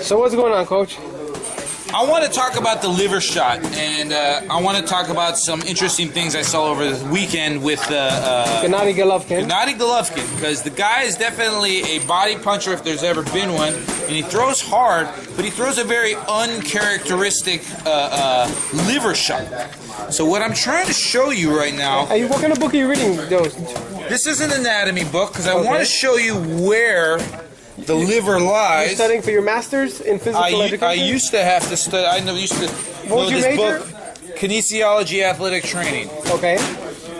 So what's going on, Coach? I want to talk about the liver shot, and I want to talk about some interesting things I saw over the weekend with Gennady Golovkin. Gennady Golovkin, because the guy is definitely a body puncher if there's ever been one, and he throws hard, but he throws a very uncharacteristic liver shot. So what I'm trying to show you right now... What kind of book are you reading, those? This is an anatomy book, because I want to show you where the liver lies. You're studying for your master's in physical education? I used to have to study. I used to know this book, Kinesiology Athletic Training. Okay.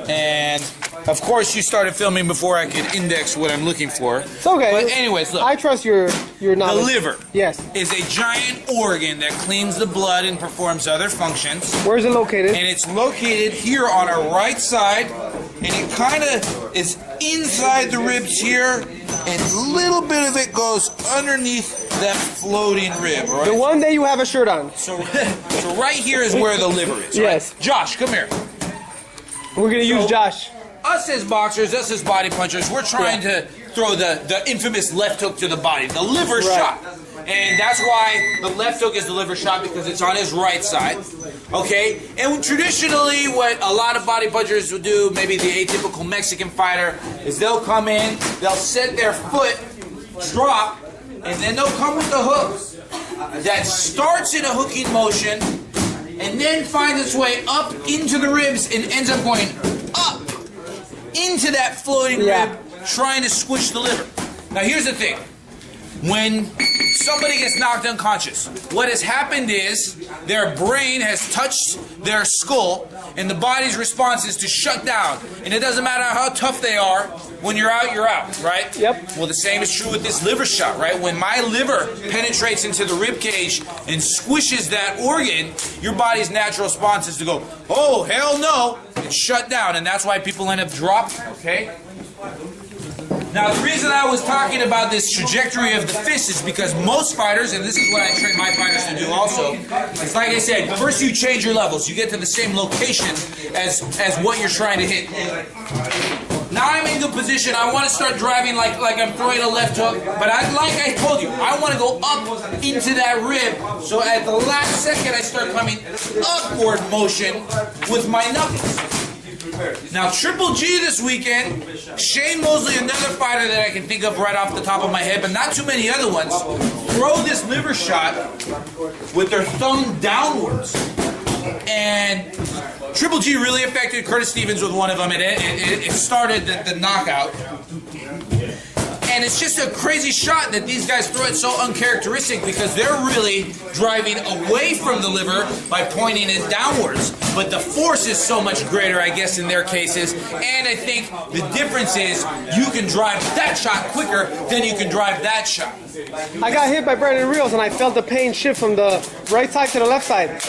And of course, you started filming before I could index what I'm looking for. It's okay. But anyways, look. I trust your knowledge. The liver. Yes. Is a giant organ that cleans the blood and performs other functions. Where is it located? And it's located here on our right side, and it kind of is inside the ribs here. And a little bit of it goes underneath that floating rib, right? The one that you have a shirt on. So right here is where the liver is, right? Yes. Josh, come here. We're going to use Josh. Us as boxers, us as body punchers, we're trying to throw the infamous left hook to the body, the liver shot. And that's why the left hook is the liver shot, because it's on his right side. Okay? And traditionally, what a lot of body punchers would do, maybe the atypical Mexican fighter, is they'll come in, they'll set their foot, drop, and then they'll come with the hook that starts in a hooking motion and then finds its way up into the ribs and ends up going up into that floating rib, trying to squish the liver. Now, here's the thing. When somebody gets knocked unconscious, what has happened is their brain has touched their skull, and the body's response is to shut down. And it doesn't matter how tough they are, when you're out, right? Yep. Well, the same is true with this liver shot, right? When my liver penetrates into the rib cage and squishes that organ, your body's natural response is to go, oh, hell no, and shut down. And that's why people end up dropping, okay? Now, the reason I was talking about this trajectory of the fist is because most fighters, and this is what I train my fighters to do also, it's like I said, first you change your levels. You get to the same location as what you're trying to hit. Now I'm in good position. I want to start driving like I'm throwing a left hook, but like I told you, I want to go up into that rib, so at the last second I start coming upward motion with my knuckles. Now, Triple G this weekend, Shane Mosley, another fighter that I can think of right off the top of my head, but not too many other ones, throw this liver shot with their thumb downwards. And Triple G really affected Curtis Stevens with one of them, and it started the knockout. And it's just a crazy shot that these guys throw it so uncharacteristic, because they're really driving away from the liver by pointing it downwards. But the force is so much greater, I guess, in their cases. And I think the difference is you can drive that shot quicker than you can drive that shot. I got hit by Brandon Rios, and I felt the pain shift from the right side to the left side.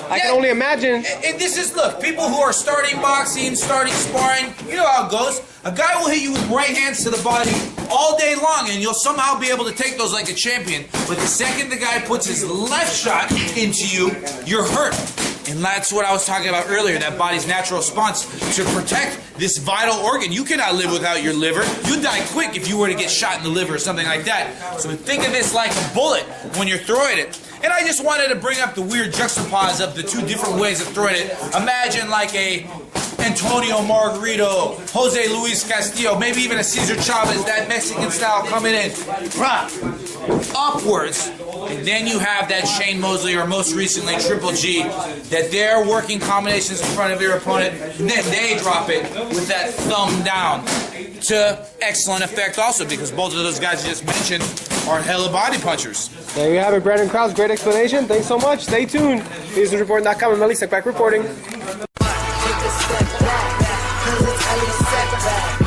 I can only imagine. And this is, look, people who are starting boxing, starting sparring, you know how it goes. A guy will hit you with right hands to the body all day long, and you'll somehow be able to take those like a champion. But the second the guy puts his left shot into you, you're hurt. And that's what I was talking about earlier, that body's natural response to protect this vital organ. You cannot live without your liver. You'd die quick if you were to get shot in the liver or something like that. So think of this like a bullet when you're throwing it. And I just wanted to bring up the weird juxtapose of the two different ways of throwing it. Imagine like a Antonio Margarito, Jose Luis Castillo, maybe even a Cesar Chavez, that Mexican style coming in, upwards. And then you have that Shane Mosley, or most recently Triple G, that they're working combinations in front of your opponent, and then they drop it with that thumb down to excellent effect also, because both of those guys you just mentioned are hella body punchers. There you have it, Brandon Krause. Great explanation. Thanks so much. Stay tuned. EsNewsReport.com and Melissa back reporting. Take a step back, 'cause it's how you step back.